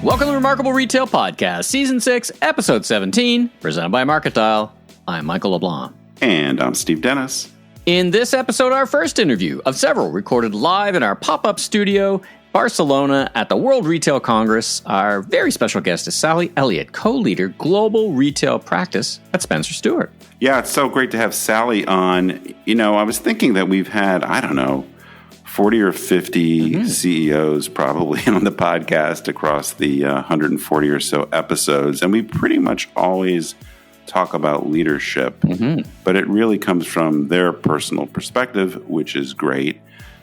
Welcome to the Remarkable Retail Podcast, Season 6, Episode 17, presented by Market Dial. I'm Michael LeBlanc. And I'm Steve Dennis. In this episode, our first interview of several recorded live in our pop-up studio, Barcelona at the World Retail Congress. Our very special guest is Sally Elliott, co-leader Global Retail Practice at Spencer Stuart. Yeah, it's so great to have Sally on. You know, I was thinking that we've had, 40 or 50 CEOs probably on the podcast across the 140 or so episodes. And we pretty much always talk about leadership, but it really comes from their personal perspective, which is great.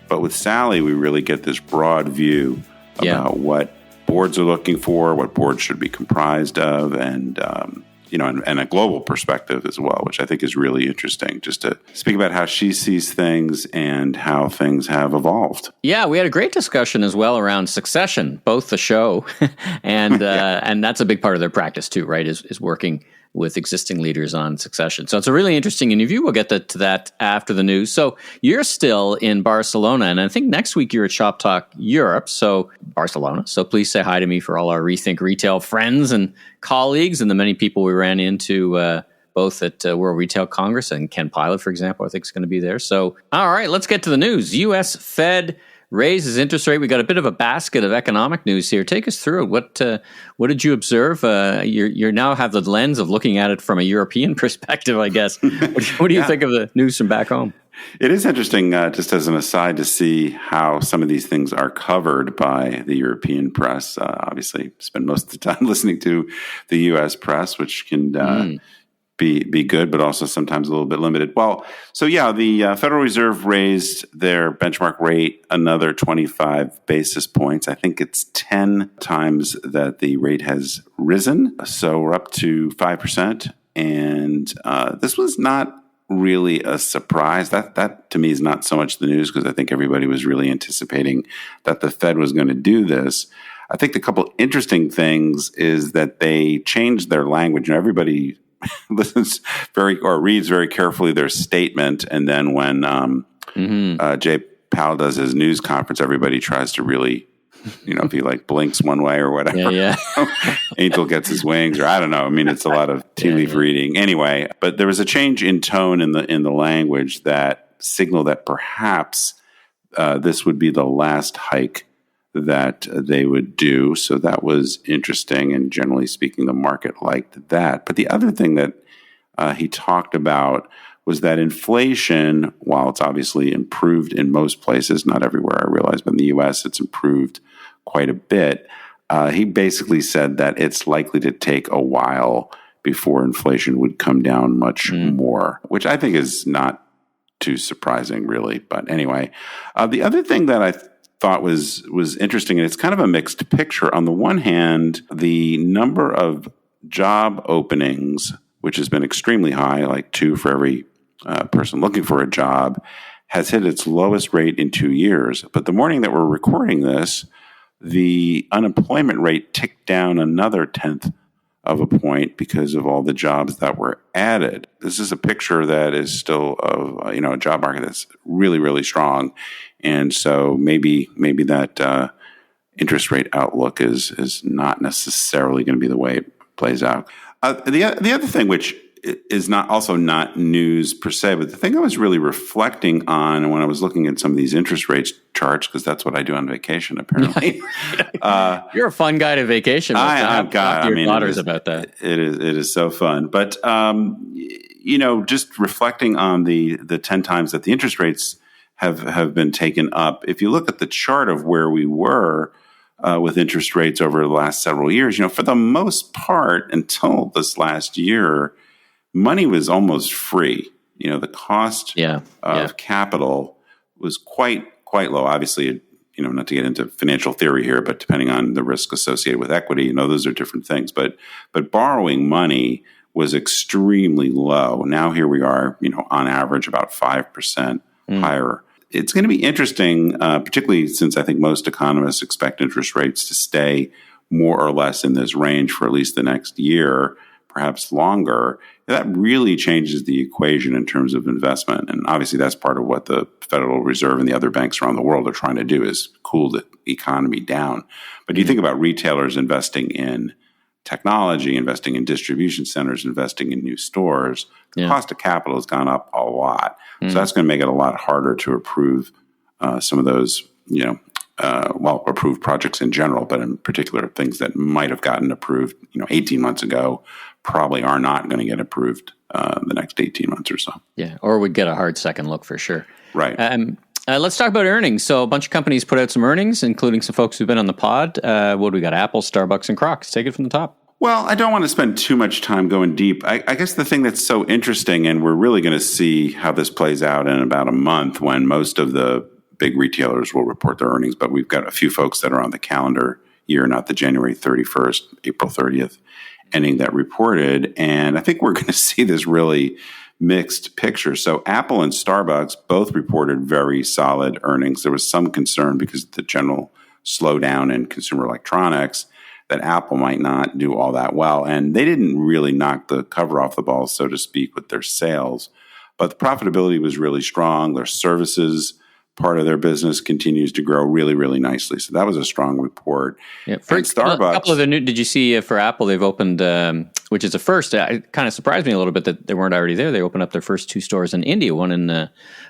But with Sally, we really get this broad view about what boards are looking for, what boards should be comprised of, and a global perspective as well, which I think is really interesting, just to speak about how she sees things and how things have evolved. Yeah, we had a great discussion as well around succession, both the show and and that's a big part of their practice too, right, is working with existing leaders on succession. So it's a really interesting interview. We'll get to that after the news. So you're still in Barcelona, and I think next week you're at Shop Talk Europe, so Barcelona. So please say hi to me for all our Rethink Retail friends and colleagues and the many people we ran into both at World Retail Congress, and Ken Pilot, for example, I think is going to be there. So, all right, let's get to the news. U.S. Fed raises interest rate. We got a bit of a basket of economic news here. Take us through it. What did you observe? You now have the lens of looking at it from a European perspective, I guess. What do you think of the news from back home? It is interesting, just as an aside, to see how some of these things are covered by the European press. Obviously, spend most of the time listening to the U.S. press, which can be good, but also sometimes a little bit limited. Well, so yeah, the Federal Reserve raised their benchmark rate another 25 basis points. I think it's 10 times that the rate has risen. So we're up to 5%. And this was not really a surprise. That to me is not so much the news, because I think everybody was really anticipating that the Fed was going to do this. I think the couple interesting things is that they changed their language. And everybody listens reads very carefully their statement, and then when Jay Powell does his news conference, everybody tries to really, if he blinks one way or whatever, Angel gets his wings, or I don't know. I mean, it's a lot of tea leaf reading anyway. But there was a change in tone in the language that signaled that perhaps this would be the last hike that they would do. So that was interesting, and generally speaking, the market liked that. But the other thing that he talked about was that inflation, while it's obviously improved in most places, not everywhere, I realize, but in the U.S. it's improved quite a bit. He basically said that it's likely to take a while before inflation would come down much more, which I think is not too surprising, really. But anyway, the other thing that I thought was interesting, and it's kind of a mixed picture. On the one hand, the number of job openings, which has been extremely high, like 2 for every person looking for a job, has hit its lowest rate in 2 years. But the morning that we're recording this, the unemployment rate ticked down another 1/10 of a point because of all the jobs that were added. This is a picture that is still of a job market that's really, really strong. And so maybe that interest rate outlook is not necessarily going to be the way it plays out. The other thing, which is not news per se, but the thing I was really reflecting on when I was looking at some of these interest rates charts, because that's what I do on vacation, apparently. You're a fun guy to vacation. I've got your daughters about that. It is so fun, but just reflecting on the 10 times that the interest rates have been taken up. If you look at the chart of where we were with interest rates over the last several years, for the most part, until this last year, money was almost free. The cost of capital was quite low. Obviously, not to get into financial theory here, but depending on the risk associated with equity, those are different things. But borrowing money was extremely low. Now here we are, on average about 5% higher. It's going to be interesting, particularly since I think most economists expect interest rates to stay more or less in this range for at least the next year, perhaps longer. that really changes the equation in terms of investment. And obviously that's part of what the Federal Reserve and the other banks around the world are trying to do, is cool the economy down. But you think about retailers investing in technology, investing in distribution centers, investing in new stores, the cost of capital has gone up a lot. So that's going to make it a lot harder to approve some of those, approved projects in general, but in particular things that might have gotten approved, 18 months ago, probably are not going to get approved the next 18 months or so. Yeah, or we'd get a hard second look for sure. Right. Let's talk about earnings. So a bunch of companies put out some earnings, including some folks who've been on the pod. What do we got? Apple, Starbucks, and Crocs. Take it from the top. Well, I don't want to spend too much time going deep. I guess the thing that's so interesting, and we're really going to see how this plays out in about a month when most of the big retailers will report their earnings, but we've got a few folks that are on the calendar year, not the January 31st, April 30th ending that reported. And I think we're going to see this really mixed picture. So Apple and Starbucks both reported very solid earnings. There was some concern because of the general slowdown in consumer electronics that Apple might not do all that well. And they didn't really knock the cover off the ball, so to speak, with their sales. But the profitability was really strong. Their services part of their business continues to grow really, really nicely. So that was a strong report. Yeah, for Starbucks, a couple of the new, did you see for Apple, they've opened, which is a first, it kind of surprised me a little bit that they weren't already there. They opened up their first 2 stores in India, one in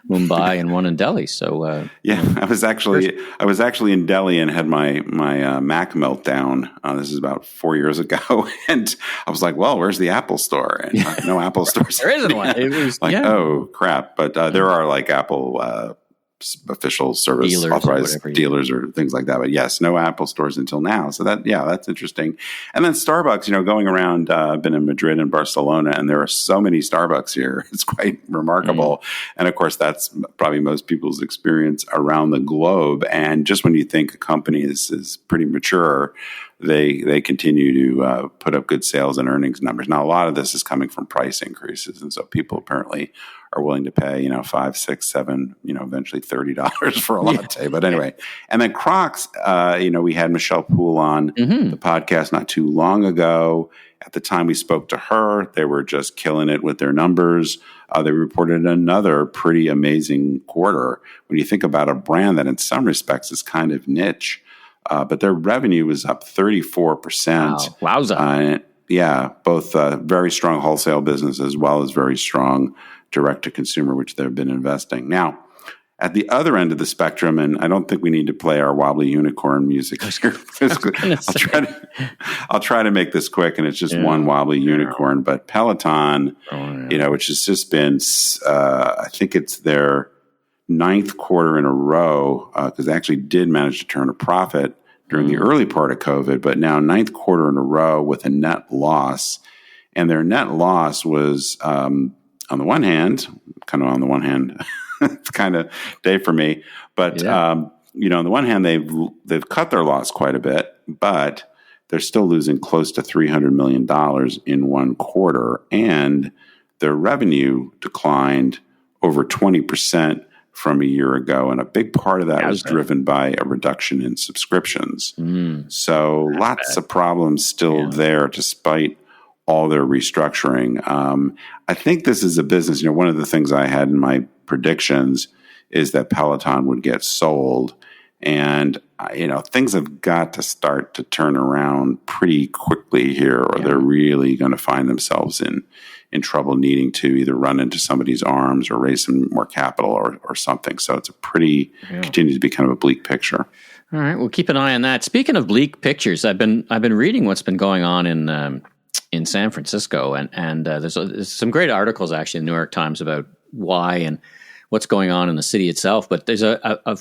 Mumbai and one in Delhi. So I was actually in Delhi and had my Mac meltdown. This is about 4 years ago. And I was like, well, where's the Apple store? And no Apple stores. There isn't one. It was oh crap. But there are like Apple official service dealers authorized dealers or things like that. But yes, no Apple stores until now. So that's interesting. And then Starbucks, going around, I've been in Madrid and Barcelona, and there are so many Starbucks here. It's quite remarkable. And of course, that's probably most people's experience around the globe. And just when you think a company is pretty mature, they continue to put up good sales and earnings numbers. Now, a lot of this is coming from price increases. And so people apparently are willing to pay, $5, $6, $7, eventually $30 for a latte. But anyway, and then Crocs, we had Michelle Poole on the podcast not too long ago. At the time we spoke to her, they were just killing it with their numbers. They reported another pretty amazing quarter. When you think about a brand that in some respects is kind of niche, but their revenue was up 34%. Wow. Wowza. Both very strong wholesale business as well as very strong direct-to-consumer, which they've been investing. Now, at the other end of the spectrum, and I don't think we need to play our wobbly unicorn music here. I'll try to make this quick, and it's just one wobbly unicorn. But Peloton, which has just been, I think it's their 9th quarter in a row, because they actually did manage to turn a profit during the early part of COVID, but now 9th quarter in a row with a net loss. And their net loss was, on the one hand, it's kind of day for me, but on the one hand, they've cut their loss quite a bit, but they're still losing close to $300 million in one quarter, and their revenue declined over 20% from a year ago, and a big part of that was driven by a reduction in subscriptions. So lots of problems still there, despite all their restructuring. I think this is a business, one of the things I had in my predictions is that Peloton would get sold. And, things have got to start to turn around pretty quickly here, or they're really going to find themselves in trouble needing to either run into somebody's arms or raise some more capital or something. So it's continues to be kind of a bleak picture. All right. We'll keep an eye on that. Speaking of bleak pictures, I've been reading what's been going on in San Francisco, and there's some great articles actually in the New York Times about why and what's going on in the city itself. But there's a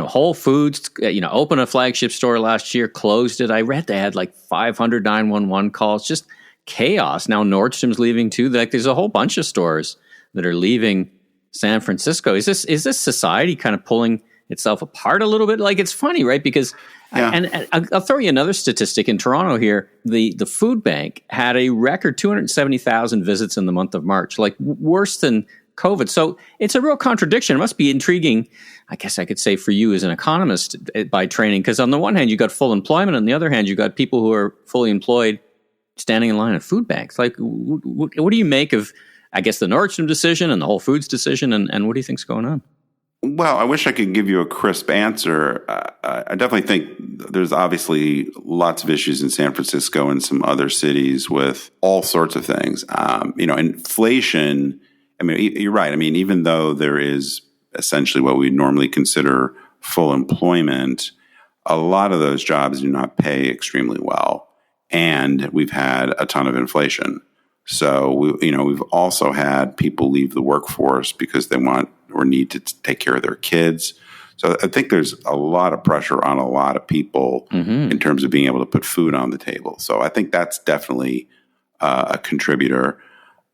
Whole Foods, opened a flagship store last year, closed it. I read they had like 500 911 calls, just chaos. Now Nordstrom's leaving too. Like there's a whole bunch of stores that are leaving San Francisco. Is this society kind of pulling itself apart a little bit? Like it's funny, right? Because and I'll throw you another statistic. In Toronto here, the food bank had a record 270,000 visits in the month of March, like worse than COVID. So it's a real contradiction. It must be intriguing, I guess I could say, for you as an economist by training, because on the one hand, you got full employment. On the other hand, you got people who are fully employed standing in line at food banks. Like, what do you make of, I guess, the Nordstrom decision and the Whole Foods decision, and what do you think's going on? Well, I wish I could give you a crisp answer. I definitely think there's obviously lots of issues in San Francisco and some other cities with all sorts of things. Inflation, I mean, you're right. I mean, even though there is essentially what we normally consider full employment, a lot of those jobs do not pay extremely well. And we've had a ton of inflation. So, we've also had people leave the workforce because they want or need to take care of their kids. So I think there's a lot of pressure on a lot of people in terms of being able to put food on the table. So I think that's definitely a contributor.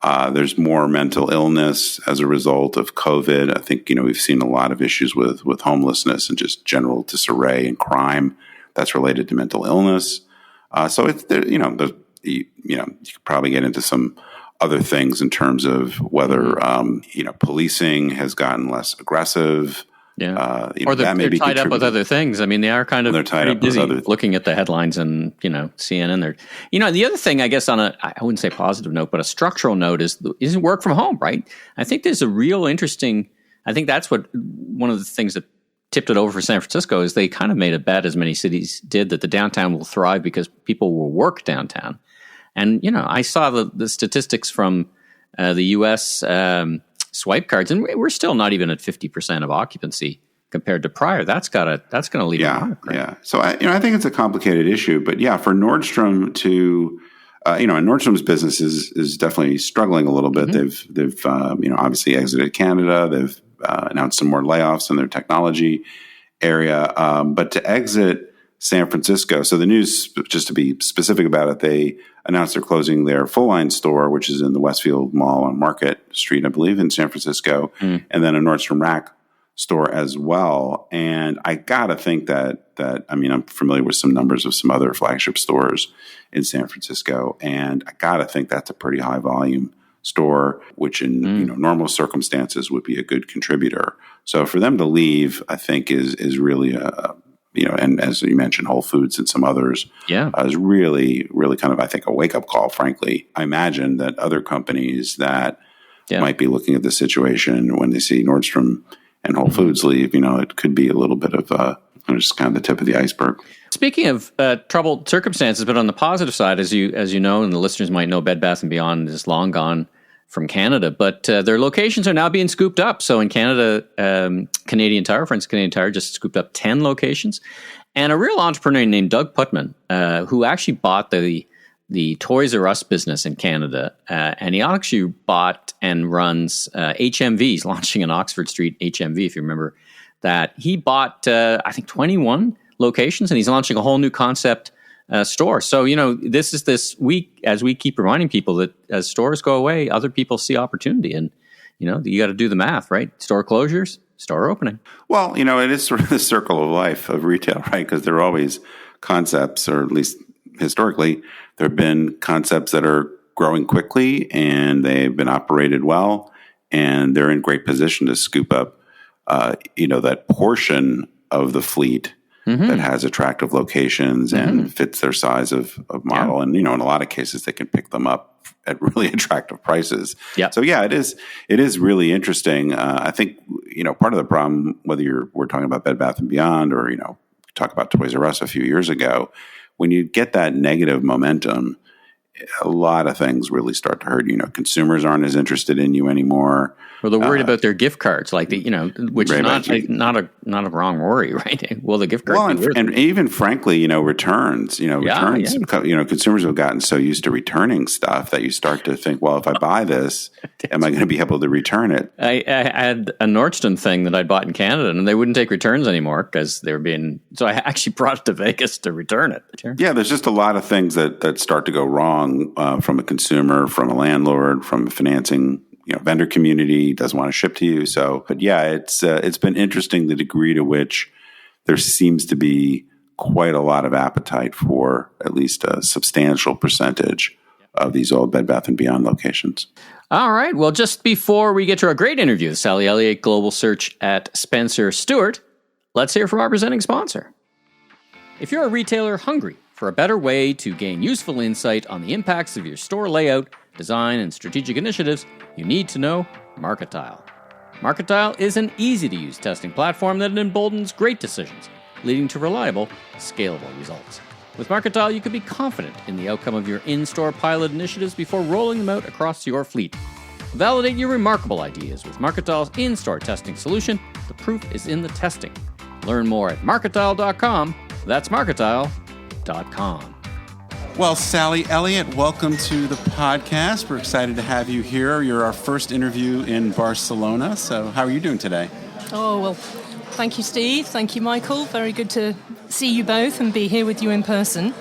There's more mental illness as a result of COVID. I think, we've seen a lot of issues with homelessness and just general disarray and crime that's related to mental illness. So it's there, you could probably get into some other things in terms of whether policing has gotten less aggressive. Yeah, or they're tied up with other things. I mean, they are kind of pretty busy looking at the headlines and CNN. There, the other thing, I guess, on I wouldn't say positive note, but a structural note is work from home. Right? I think there's a real interesting. I think that's one of the things that tipped it over for San Francisco is they kind of made a bet, as many cities did, that the downtown will thrive because people will work downtown. And, I saw the statistics from the U.S. Swipe cards, and we're still not even at 50% of occupancy compared to prior. That's going to leave a mark, right? Yeah. So, I think it's a complicated issue. But, yeah, for Nordstrom to, and Nordstrom's business is definitely struggling a little bit. They've obviously exited Canada. They've announced some more layoffs in their technology area. But to exit San Francisco. So the news, just to be specific about it, they announced they're closing their full-line store, which is in the Westfield Mall on Market Street, I believe, in San Francisco, and then a Nordstrom Rack store as well. And I got to think that I'm familiar with some numbers of some other flagship stores in San Francisco, and I got to think that's a pretty high volume store, which in normal circumstances would be a good contributor. So for them to leave, I think is really and as you mentioned, Whole Foods and some others, is really, really kind of, I think, a wake-up call, frankly. I imagine that other companies that might be looking at the situation when they see Nordstrom and Whole Foods leave, it could be a little bit of just kind of the tip of the iceberg. Speaking of troubled circumstances, but on the positive side, as you know, and the listeners might know, Bed Bath & Beyond is long gone from Canada, but their locations are now being scooped up. So in Canada, Canadian Tire just scooped up 10 locations. And a real entrepreneur named Doug Putman, who actually bought the Toys R Us business in Canada, and he actually bought and runs HMV. He's launching an Oxford Street HMV, if you remember that. He bought, I think, 21 locations, and he's launching a whole new concept store. So, this is this week, as we keep reminding people that as stores go away, other people see opportunity. And, you got to do the math, right? Store closures, store opening. Well, it is sort of the circle of life of retail, right? Because there are always concepts, or at least historically, there have been concepts that are growing quickly and they've been operated well, and they're in great position to scoop up, that portion of the fleet that has attractive locations and fits their size of model. And, in a lot of cases, they can pick them up at really attractive prices. Yeah. So, it is really interesting. I think, part of the problem, whether we're talking about Bed Bath & Beyond or, talk about Toys R Us a few years ago, when you get that negative momentum, a lot of things really start to hurt. Consumers aren't as interested in you anymore. Well, they're worried about their gift cards, like which is not a wrong worry, right? Well, the gift cards, and even frankly, returns. Returns. Yeah. Consumers have gotten so used to returning stuff that you start to think, well, if I buy this, am I going to be able to return it? I had a Nordstrom thing that I bought in Canada, and they wouldn't take returns anymore because they were being. So I actually brought it to Vegas to return it. Yeah, there's just a lot of things that start to go wrong from a consumer, from a landlord, from a financing. Vendor community doesn't want to ship to you. So, but it's been interesting the degree to which there seems to be quite a lot of appetite for at least a substantial percentage of these old Bed Bath & Beyond locations. All right. Well, just before we get to our great interview with Sally Elliott, Global Search at Spencer Stuart, let's hear from our presenting sponsor. If you're a retailer hungry For a better way to gain useful insight on the impacts of your store layout, design, and strategic initiatives, you need to know Marketile. Marketile is an easy-to-use testing platform that emboldens great decisions, leading to reliable, scalable results. With Marketile, you can be confident in the outcome of your in-store pilot initiatives before rolling them out across your fleet. Validate your remarkable ideas with Marketile's in-store testing solution. The proof is in the testing. Learn more at marketile.com. That's marketile.com. Well, Sally Elliott, welcome to the podcast. We're excited to have you here. You're our first interview in Barcelona. So how are you doing today? Oh, well, thank you, Steve. Thank you, Michael. Very good to see you both and be here with you in person.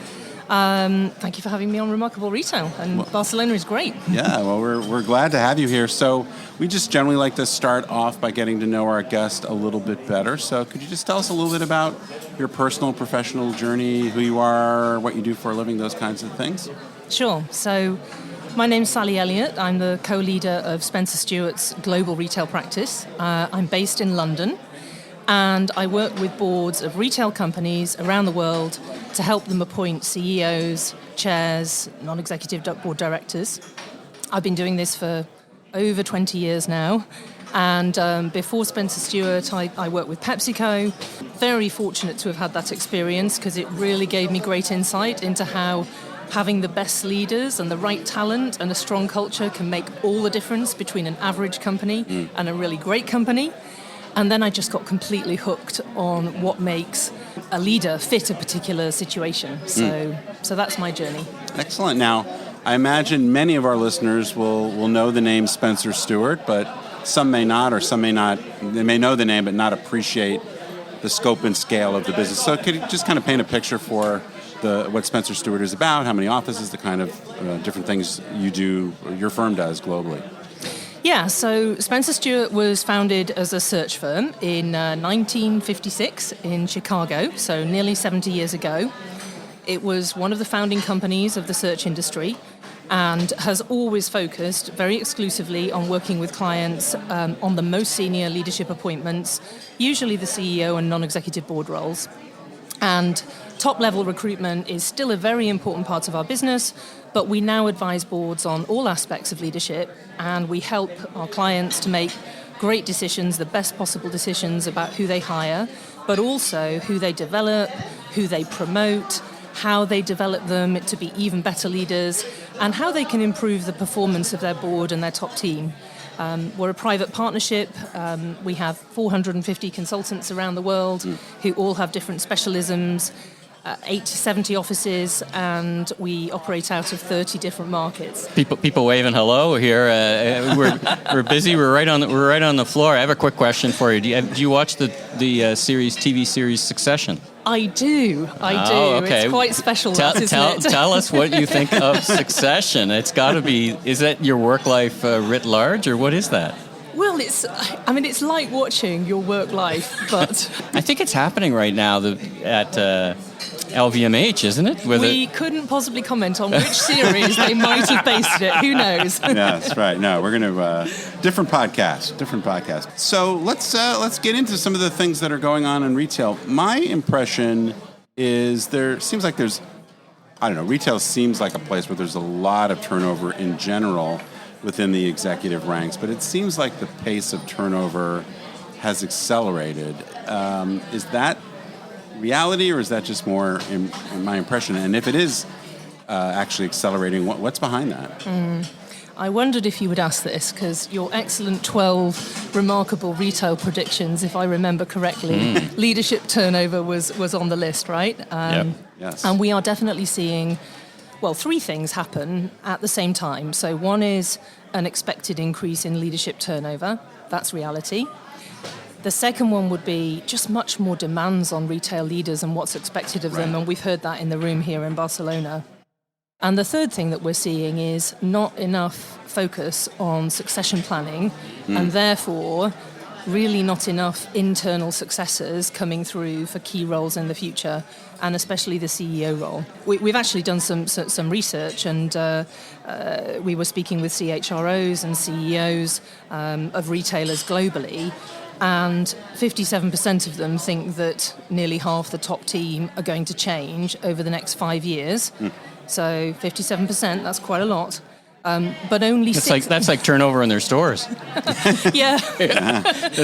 Thank you for having me on Remarkable Retail, and Barcelona is great. Yeah, well, we're glad to have you here. So we just generally like to start off by getting to know our guest a little bit better. So could you just tell us a little bit about your personal, professional journey, who you are, what you do for a living, those kinds of things? Sure. So my name's Sally Elliott. I'm the co-leader of Spencer Stuart's global retail practice. I'm based in London, and I work with boards of retail companies around the world to help them appoint CEOs, chairs, non-executive board directors. I've been doing this for over 20 years now. And before Spencer Stuart, I worked with PepsiCo. Very fortunate to have had that experience because it really gave me great insight into how having the best leaders and the right talent and a strong culture can make all the difference between an average company and a really great company. And then I just got completely hooked on what makes a leader fit a particular situation. So that's my journey. Excellent. Now, I imagine many of our listeners will know the name Spencer Stuart, but some may not, or some may not. They may know the name but not appreciate the scope and scale of the business. So could you just kind of paint a picture for what Spencer Stuart is about, how many offices, the kind of different things you do, or your firm does globally? Yeah, so Spencer Stuart was founded as a search firm in 1956 in Chicago, so nearly 70 years ago. It was one of the founding companies of the search industry and has always focused very exclusively on working with clients on the most senior leadership appointments, usually the CEO and non-executive board roles. And top-level recruitment is still a very important part of our business, but we now advise boards on all aspects of leadership, and we help our clients to make great decisions, the best possible decisions about who they hire, but also who they develop, who they promote, how they develop them to be even better leaders, and how they can improve the performance of their board and their top team. We're a private partnership. We have 450 consultants around the world who all have different specialisms, 80, 70 offices, and we operate out of 30 different markets. People waving hello here. We're busy. We're right on the floor. I have a quick question for you. Do you watch the TV series Succession? I do. Oh, okay. It's quite special, isn't it? Tell us what you think of Succession. It's got to be. Is that your work life writ large, or what is that? Well, it's like watching your work life, but I think it's happening right now at LVMH, isn't it? We couldn't possibly comment on which series they might have based it. Who knows? Yeah, that's right. No, we're going to different podcast. So let's get into some of the things that are going on in retail. My impression is retail seems like a place where there's a lot of turnover in general within the executive ranks, but it seems like the pace of turnover has accelerated. Is that reality, or is that just more in my impression? And if it is actually accelerating, what's behind that? I wondered if you would ask this, because your excellent 12 remarkable retail predictions, if I remember correctly, leadership turnover was on the list, right? Yep. Yes. And we are definitely seeing, three things happen at the same time. So one is an expected increase in leadership turnover. That's reality. The second one would be just much more demands on retail leaders and what's expected of them, and we've heard that in the room here in Barcelona. And the third thing that we're seeing is not enough focus on succession planning, and therefore really not enough internal successors coming through for key roles in the future, and especially the CEO role. We've actually done some research, and we were speaking with CHROs and CEOs of retailers globally, And 57% of them think that nearly half the top team are going to change over the next 5 years. So 57%, that's quite a lot. But only that's like turnover in their stores. Yeah.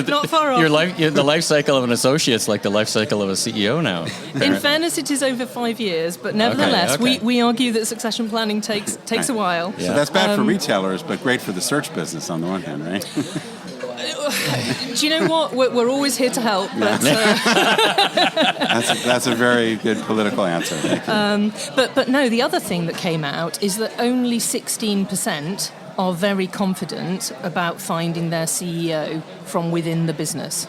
Not far off. The life cycle of an associate's like the life cycle of a CEO now. In fairness, it is over 5 years, but nevertheless, Okay. we argue that succession planning takes a while. So that's bad for retailers, but great for the search business on the one hand, right? Do you know what? We're always here to help. But, That's a very good political answer. but no, the other thing that came out is that only 16% are very confident about finding their CEO from within the business.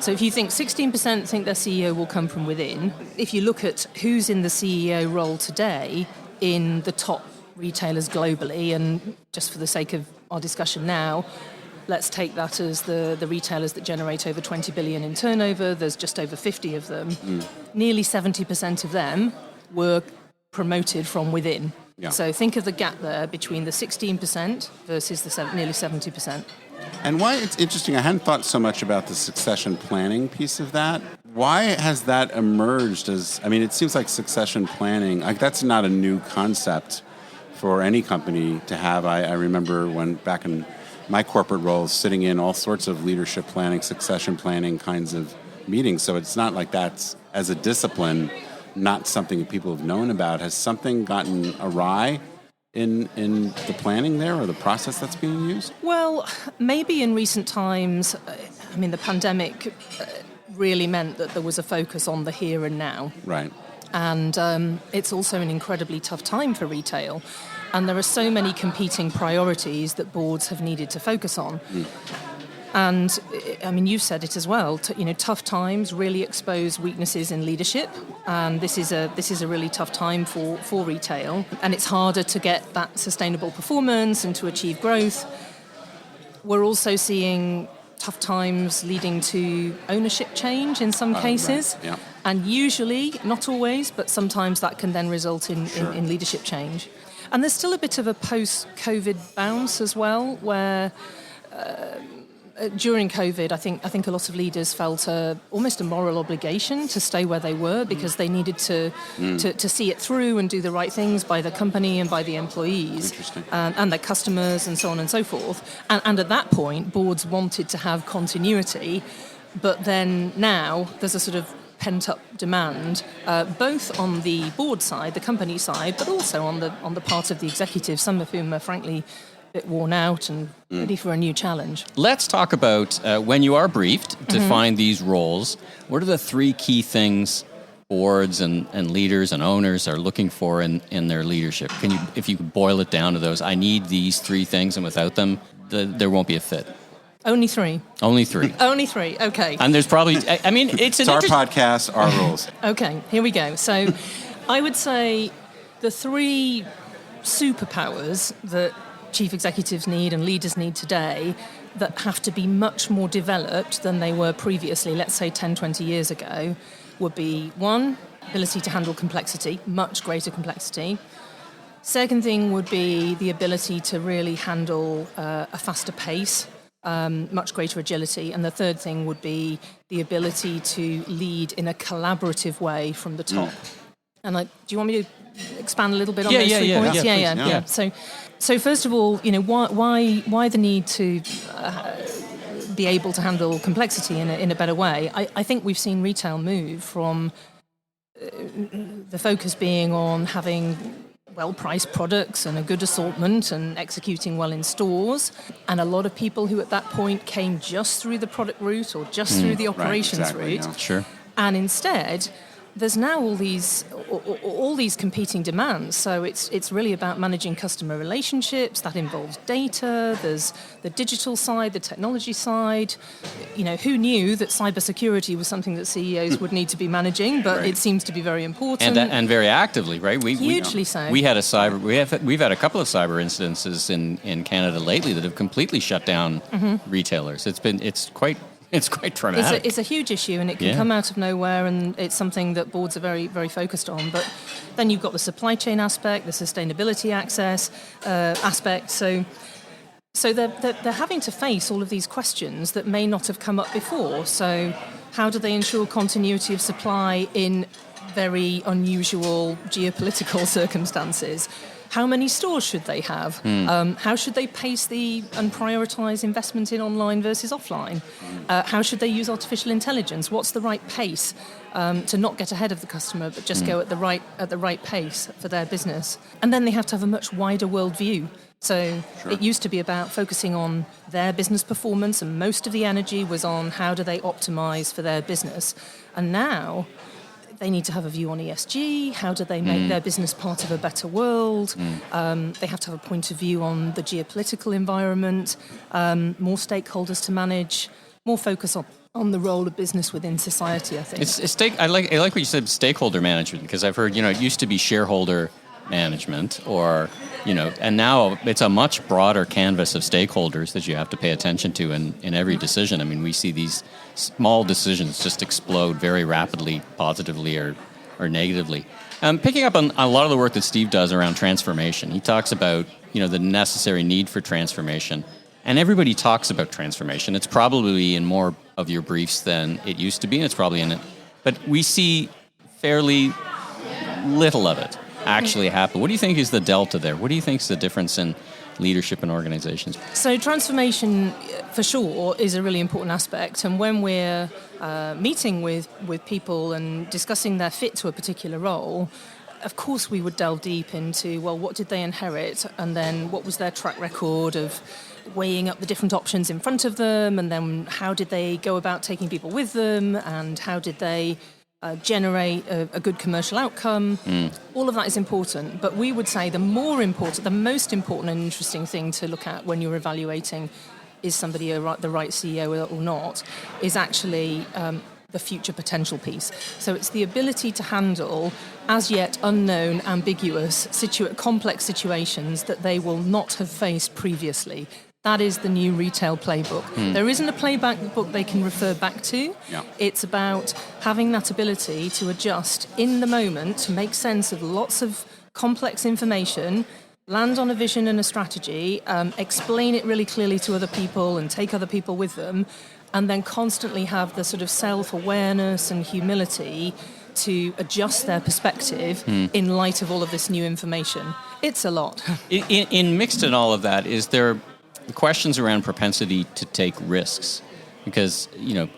So if you think 16% think their CEO will come from within, if you look at who's in the CEO role today in the top retailers globally, and just for the sake of our discussion now, let's take that as the retailers that generate over 20 billion in turnover. There's just over 50 of them. Nearly 70% of them were promoted from within. Yeah. So think of the gap there between the 16% versus the nearly 70%. And why it's interesting, I hadn't thought so much about the succession planning piece of that. Why has that emerged as, it seems like succession planning, that's not a new concept for any company to have. I remember when back in my corporate roles, sitting in all sorts of leadership planning, succession planning kinds of meetings. So it's not like that's, as a discipline, not something that people have known about. Has something gotten awry in the planning there or the process that's being used? Well, maybe in recent times, the pandemic really meant that there was a focus on the here and now. Right. And it's also an incredibly tough time for retail. And there are so many competing priorities that boards have needed to focus on. And, you've said it as well. Tough times really expose weaknesses in leadership. And this is a really tough time for retail. And it's harder to get that sustainable performance and to achieve growth. We're also seeing tough times leading to ownership change in some cases. Right. Yeah. And usually, not always, but sometimes that can then result in leadership change. And there's still a bit of a post-COVID bounce as well, where during COVID, I think a lot of leaders felt almost a moral obligation to stay where they were because they needed to see it through and do the right things by the company and by the employees and their customers and so on and so forth. And at that point, boards wanted to have continuity, but then now there's a sort of pent-up demand, both on the board side, the company side, but also on the part of the executives, some of whom are frankly a bit worn out and ready for a new challenge. Let's talk about when you are briefed to find these roles, what are the 3 key things boards and leaders and owners are looking for in their leadership? If you could boil it down to those, I need these 3 things, and without them, there won't be a fit. Only 3. Only 3. Only 3, okay. And there's probably, it's our podcast, our rules. Okay, here we go. So I would say the 3 superpowers that chief executives need and leaders need today that have to be much more developed than they were previously, let's say 10, 20 years ago, would be 1, ability to handle complexity, much greater complexity. Second thing would be the ability to really handle a faster pace, much greater agility. And the third thing would be the ability to lead in a collaborative way from the top. And do you want me to expand a little bit on those 3 points? Yeah. So first of all, why the need to be able to handle complexity in a better way? I think we've seen retail move from the focus being on having well-priced products and a good assortment and executing well in stores. And a lot of people who at that point came just through the product route or just through the operations route. Yeah. Sure. And instead, there's now all these competing demands. So it's really about managing customer relationships. That involves data. There's the digital side, the technology side. Who knew that cybersecurity was something that CEOs would need to be managing? But it seems to be very important and very actively, right? Hugely so. We've had a couple of cyber incidences in Canada lately that have completely shut down retailers. It's quite traumatic. It's a huge issue, and it can come out of nowhere, and it's something that boards are very, very focused on. But then you've got the supply chain aspect, the sustainability aspect. So So they're having to face all of these questions that may not have come up before. So how do they ensure continuity of supply in very unusual geopolitical circumstances? How many stores should they have? How should they pace and prioritize investment in online versus offline? How should they use artificial intelligence? What's the right pace to not get ahead of the customer, but just go at the right pace for their business? And then they have to have a much wider worldview. So It used to be about focusing on their business performance, and most of the energy was on how do they optimize for their business. And now they need to have a view on ESG. How do they make their business part of a better world? They have to have a point of view on the geopolitical environment, more stakeholders to manage, more focus on the role of business within society, I think. I like what you said, stakeholder management, because I've heard, it used to be shareholder management, or and now it's a much broader canvas of stakeholders that you have to pay attention to in every decision. I mean, we see these small decisions just explode very rapidly, positively or negatively. Picking up on a lot of the work that Steve does around transformation, he talks about the necessary need for transformation, and everybody talks about transformation. It's probably in more of your briefs than it used to be, and it's probably in it, but we see fairly little of it actually happen. What do you think is the delta there? What do you think is the difference in leadership in organizations? So transformation, for sure, is a really important aspect. And when we're meeting with people and discussing their fit to a particular role, of course we would delve deep into, well, what did they inherit? And then what was their track record of weighing up the different options in front of them? And then how did they go about taking people with them? And how did they generate a good commercial outcome? All of that is important, but we would say the most important and interesting thing to look at when you're evaluating is somebody the right CEO or not, is actually the future potential piece. So it's the ability to handle as yet unknown, ambiguous, complex situations that they will not have faced previously. That is the new retail playbook. There isn't a playbook they can refer back to. Yeah. It's about having that ability to adjust in the moment, to make sense of lots of complex information, land on a vision and a strategy, explain it really clearly to other people and take other people with them, and then constantly have the sort of self-awareness and humility to adjust their perspective in light of all of this new information. It's a lot. In mixed in all of that, is there questions around propensity to take risks? Because,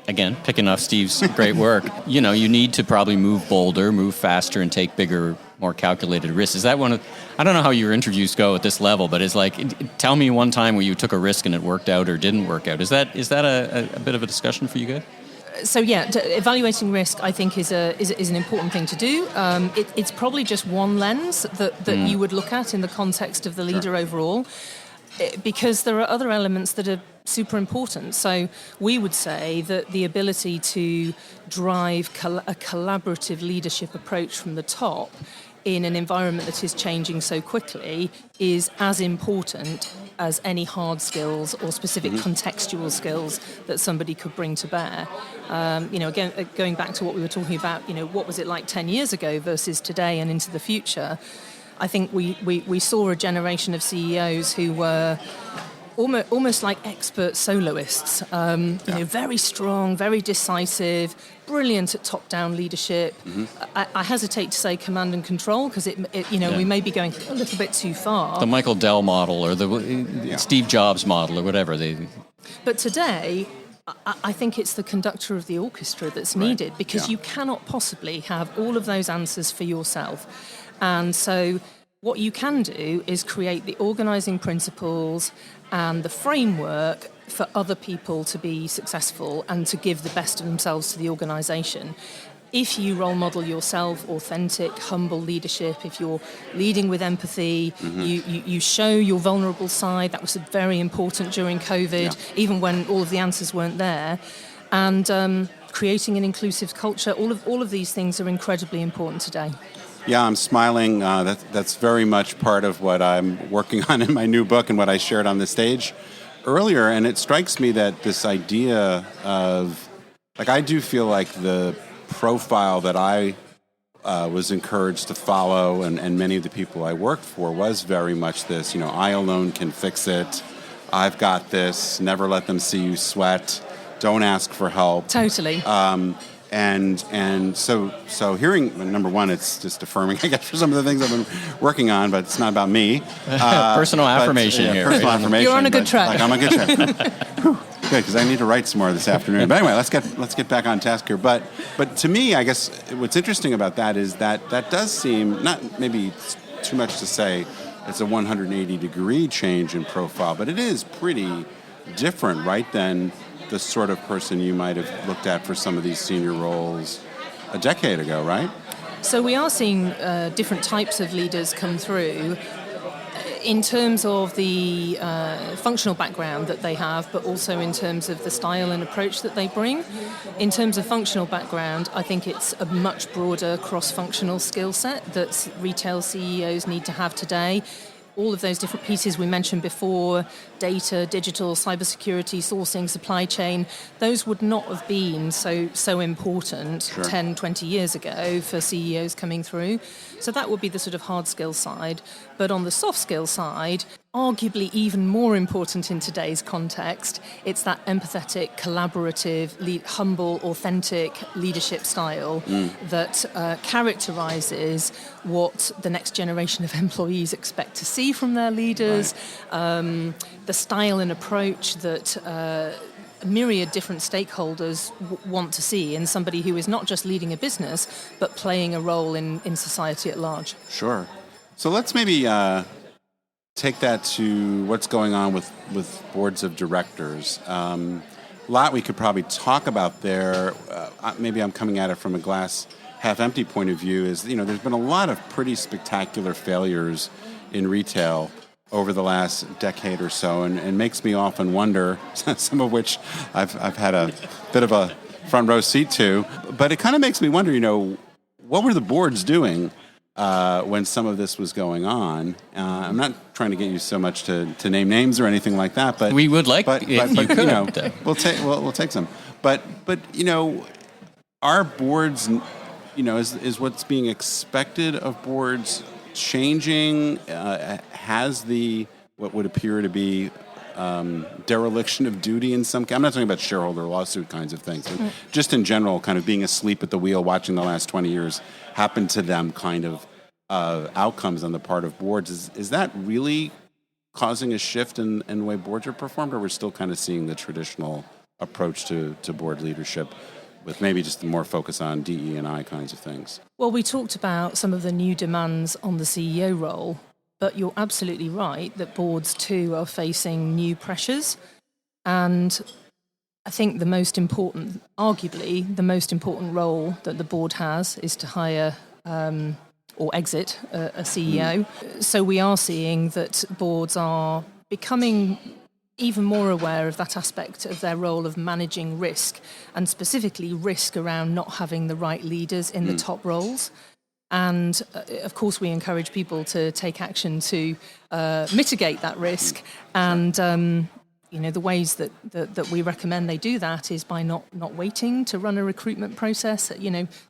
again, picking off Steve's great work, you need to probably move bolder, move faster, and take bigger, more calculated risks. Is that one of, I don't know how your interviews go at this level, but it's like, tell me one time where you took a risk and it worked out or didn't work out. Is that a bit of a discussion for you guys? So evaluating risk, I think, is an important thing to do. It's probably just one lens that you would look at in the context of the leader overall, because there are other elements that are super important. So we would say that the ability to drive a collaborative leadership approach from the top in an environment that is changing so quickly is as important as any hard skills or specific contextual skills that somebody could bring to bear. Again, going back to what we were talking about, what was it like 10 years ago versus today and into the future? I think we saw a generation of CEOs who were almost like expert soloists, very strong, very decisive, brilliant at top-down leadership. I hesitate to say command and control because we may be going a little bit too far. The Michael Dell model or the Steve Jobs model or whatever. But today, I think it's the conductor of the orchestra that's needed, because you cannot possibly have all of those answers for yourself. And so what you can do is create the organizing principles and the framework for other people to be successful and to give the best of themselves to the organization. If you role model yourself authentic, humble leadership, if you're leading with empathy, you show your vulnerable side. That was very important during COVID, even when all of the answers weren't there. And creating an inclusive culture, all of these things are incredibly important today. Yeah, I'm smiling. That's very much part of what I'm working on in my new book and what I shared on the stage earlier. And it strikes me that this idea of, I do feel like the profile that I was encouraged to follow and many of the people I worked for was very much this, I alone can fix it. I've got this, never let them see you sweat, don't ask for help. Totally. And so hearing, number one, it's just affirming, I guess, for some of the things I've been working on, but it's not about me. Personal affirmation here. Personal affirmation. You're on a good track. Like, I'm on a good track. Good, because I need to write some more this afternoon. But anyway, let's get back on task here. But to me, I guess what's interesting about that is that does seem, not maybe too much to say it's a 180-degree change in profile, but it is pretty different, right, than the sort of person you might have looked at for some of these senior roles a decade ago, right? So we are seeing different types of leaders come through in terms of the functional background that they have, but also in terms of the style and approach that they bring. In terms of functional background, I think it's a much broader cross-functional skill set that retail CEOs need to have today. All of those different pieces we mentioned before, data, digital, cybersecurity, sourcing, supply chain, those would not have been so important 10, 20 years ago for CEOs coming through. So that would be the sort of hard skill side. But on the soft skill side, arguably even more important in today's context, it's that empathetic, collaborative, humble, authentic leadership style that characterizes what the next generation of employees expect to see from their leaders, the style and approach that a myriad different stakeholders want to see in somebody who is not just leading a business, but playing a role in society at large. Sure. So let's maybe take that to what's going on with boards of directors. A lot we could probably talk about there. Maybe I'm coming at it from a glass half empty point of view. Is there's been a lot of pretty spectacular failures in retail over the last decade or so, and makes me often wonder, some of which I've had a bit of a front row seat to, but it kind of makes me wonder, what were the boards doing when some of this was going on? I'm not trying to get you so much to name names or anything like that, but we would like, but if you could. We'll take some. But our boards, is what's being expected of boards changing? Has what would appear to be dereliction of duty in some... I'm not talking about shareholder lawsuit kinds of things, but just in general, kind of being asleep at the wheel, watching the last 20 years happen to them kind of outcomes on the part of boards. Is that really causing a shift in the way boards are performed, or we're still kind of seeing the traditional approach to board leadership with maybe just more focus on DE&I kinds of things? Well, we talked about some of the new demands on the CEO role, but you're absolutely right that boards too are facing new pressures. And I think arguably the most important role that the board has is to hire or exit a CEO. So we are seeing that boards are becoming even more aware of that aspect of their role of managing risk, and specifically risk around not having the right leaders in the top roles. And of course, we encourage people to take action to mitigate that risk. And the ways that we recommend they do that is by not waiting to run a recruitment process.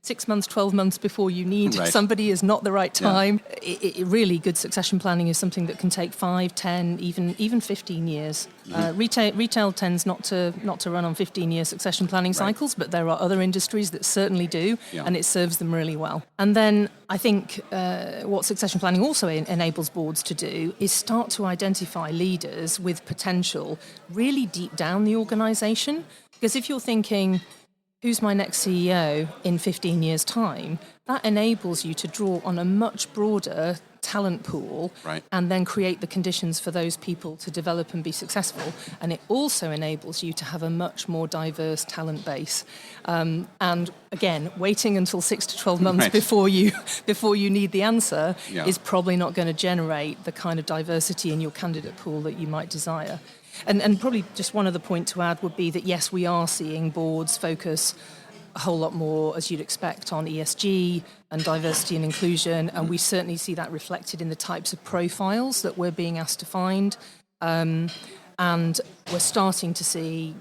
6 months, 12 months before you need somebody is not the right time. Yeah. Really good succession planning is something that can take 5, 10, even 15 years. Retail tends not to run on 15-year succession planning cycles, but there are other industries that certainly do, and it serves them really well. And then I think what succession planning also enables boards to do is start to identify leaders with potential really deep down the organization. Because if you're thinking, who's my next CEO in 15 years' time, that enables you to draw on a much broader talent pool and then create the conditions for those people to develop and be successful. And it also enables you to have a much more diverse talent base. And again, waiting until 6 to 12 months before you need the answer is probably not going to generate the kind of diversity in your candidate pool that you might desire. And probably just one other point to add would be that, yes, we are seeing boards focus a whole lot more, as you'd expect, on ESG and diversity and inclusion, and we certainly see that reflected in the types of profiles that we're being asked to find. And we're starting to see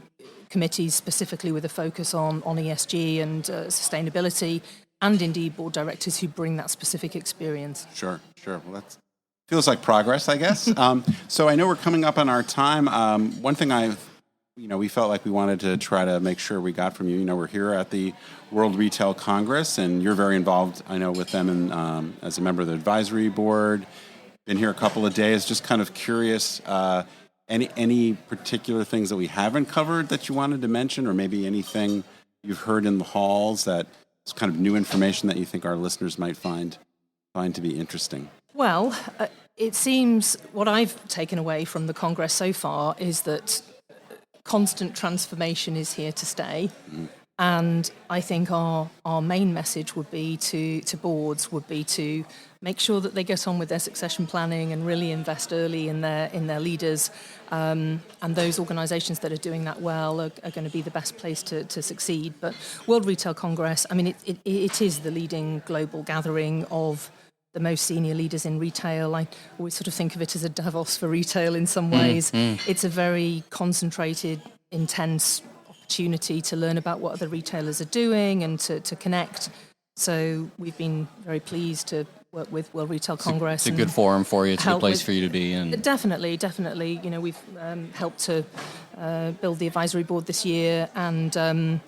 committees specifically with a focus on ESG and sustainability, and indeed board directors who bring that specific experience. Sure. Well, that's feels like progress, I guess. So I know we're coming up on our time. One thing we felt like we wanted to try to make sure we got from you. We're here at the World Retail Congress, and you're very involved, I know, with them and as a member of the advisory board. Been here a couple of days. Just kind of curious, any particular things that we haven't covered that you wanted to mention, or maybe anything you've heard in the halls that is kind of new information that you think our listeners might find to be interesting? Well, it seems what I've taken away from the Congress so far is that constant transformation is here to stay. And I think our main message would be to boards would be to make sure that they get on with their succession planning and really invest early in their leaders. And those organisations that are doing that well are going to be the best place to succeed. But World Retail Congress, I mean, it is the leading global gathering of the most senior leaders in retail. I always sort of think of it as a Davos for retail in some ways. It's a very concentrated, intense opportunity to learn about what other retailers are doing and to connect. So we've been very pleased to work with World Retail Congress. It's a good forum for you. It's a good place for you to be in. Definitely. We've helped to build the advisory board this year, and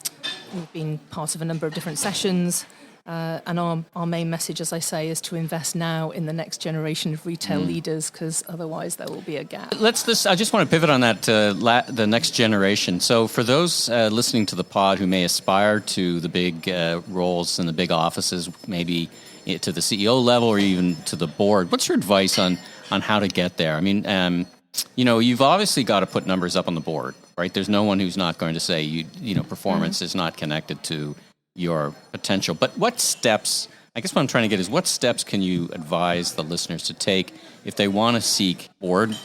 we've been part of a number of different sessions. And our main message, as I say, is to invest now in the next generation of retail leaders, because otherwise there will be a gap. I just want to pivot on that, the next generation. So for those listening to the pod who may aspire to the big roles in the big offices, maybe to the CEO level or even to the board, what's your advice on how to get there? I mean, you've obviously got to put numbers up on the board, right? There's no one who's not going to say, performance is not connected to your potential. But what steps can you advise the listeners to take if they want to seek board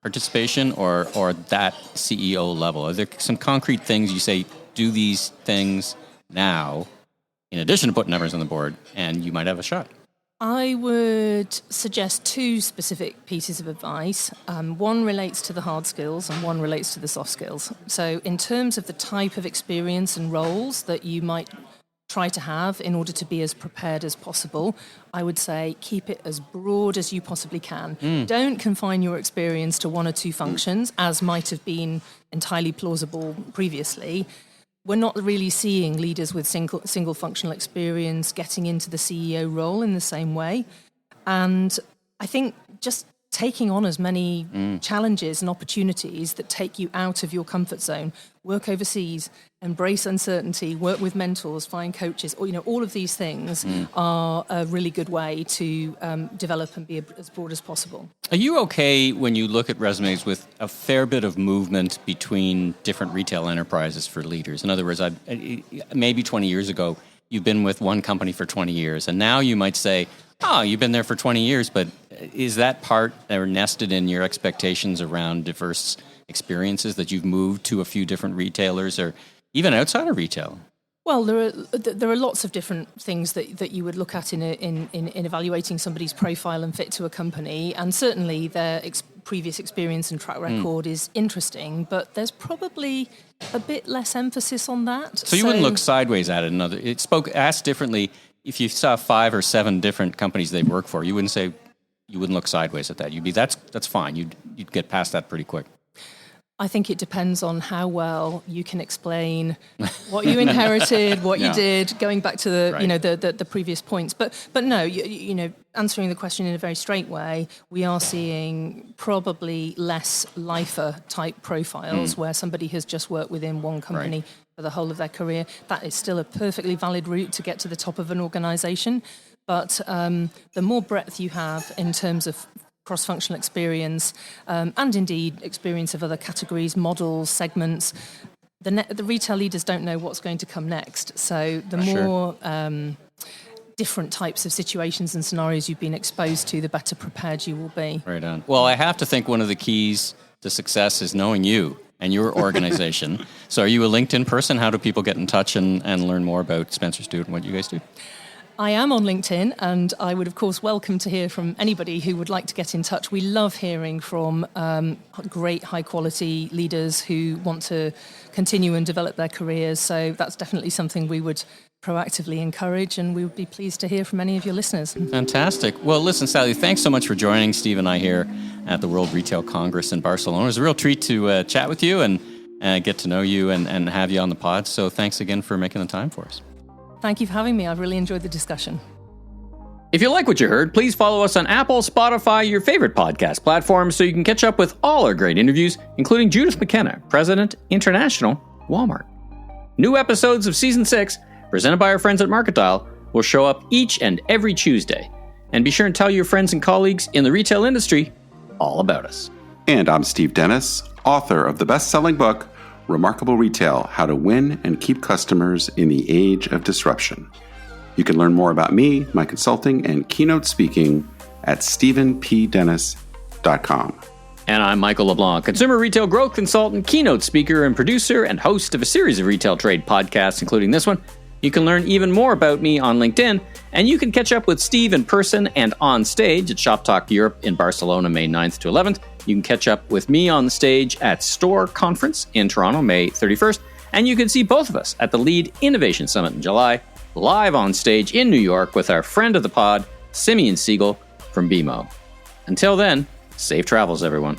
participation or that CEO level? Are there some concrete things you say, do these things now, in addition to putting numbers on the board, and you might have a shot? I would suggest two specific pieces of advice. One relates to the hard skills and one relates to the soft skills. So in terms of the type of experience and roles that you might try to have in order to be as prepared as possible, I would say keep it as broad as you possibly can. Don't confine your experience to one or two functions, as might have been entirely plausible previously. We're not really seeing leaders with single functional experience getting into the CEO role in the same way. And I think just taking on as many challenges and opportunities that take you out of your comfort zone, work overseas, embrace uncertainty, work with mentors, find coaches, all of these things are a really good way to develop and be as broad as possible. Are you okay when you look at resumes with a fair bit of movement between different retail enterprises for leaders? In other words, maybe 20 years ago, you've been with one company for 20 years, and now you might say, you've been there for 20 years, but is that part or nested in your expectations around diverse experiences that you've moved to a few different retailers or even outside of retail? Well, there are lots of different things that you would look at in evaluating somebody's profile and fit to a company, and certainly their previous experience and track record is interesting, but there's probably a bit less emphasis on that. So you wouldn't look sideways at it. Asked differently, if you saw 5 or 7 different companies they've worked for, you wouldn't look sideways at that. You'd be that's fine. You'd get past that pretty quick. I think it depends on how well you can explain what you inherited, what you did, going back to the previous points. But no, answering the question in a very straight way, we are seeing probably less lifer type profiles where somebody has just worked within one company for the whole of their career. That is still a perfectly valid route to get to the top of an organisation. But the more breadth you have in terms of cross-functional experience, and indeed experience of other categories, models, segments. The retail leaders don't know what's going to come next. So the more different types of situations and scenarios you've been exposed to, the better prepared you will be. Right on. Well, I have to think one of the keys to success is knowing you and your organization. So are you a LinkedIn person? How do people get in touch and learn more about Spencer Stuart and what you guys do? I am on LinkedIn, and I would, of course, welcome to hear from anybody who would like to get in touch. We love hearing from great, high-quality leaders who want to continue and develop their careers. So that's definitely something we would proactively encourage, and we would be pleased to hear from any of your listeners. Fantastic. Well, listen, Sally, thanks so much for joining Steve and I here at the World Retail Congress in Barcelona. It was a real treat to chat with you and get to know you and have you on the pod. So thanks again for making the time for us. Thank you for having me. I've really enjoyed the discussion. If you like what you heard, please follow us on Apple, Spotify, your favorite podcast platform, so you can catch up with all our great interviews, including Judith McKenna, President, International, Walmart. New episodes of Season 6, presented by our friends at Market Dial, will show up each and every Tuesday. And be sure and tell your friends and colleagues in the retail industry all about us. And I'm Steve Dennis, author of the best-selling book, Remarkable Retail, How to Win and Keep Customers in the Age of Disruption. You can learn more about me, my consulting, and keynote speaking at stephenpdennis.com. And I'm Michael LeBlanc, consumer retail growth consultant, keynote speaker, and producer, and host of a series of retail trade podcasts, including this one. You can learn even more about me on LinkedIn, and you can catch up with Steve in person and on stage at Shop Talk Europe in Barcelona, May 9th to 11th. You can catch up with me on the stage at Store Conference in Toronto, May 31st. And you can see both of us at the Lead Innovation Summit in July, live on stage in New York with our friend of the pod, Simeon Siegel from BMO. Until then, safe travels, everyone.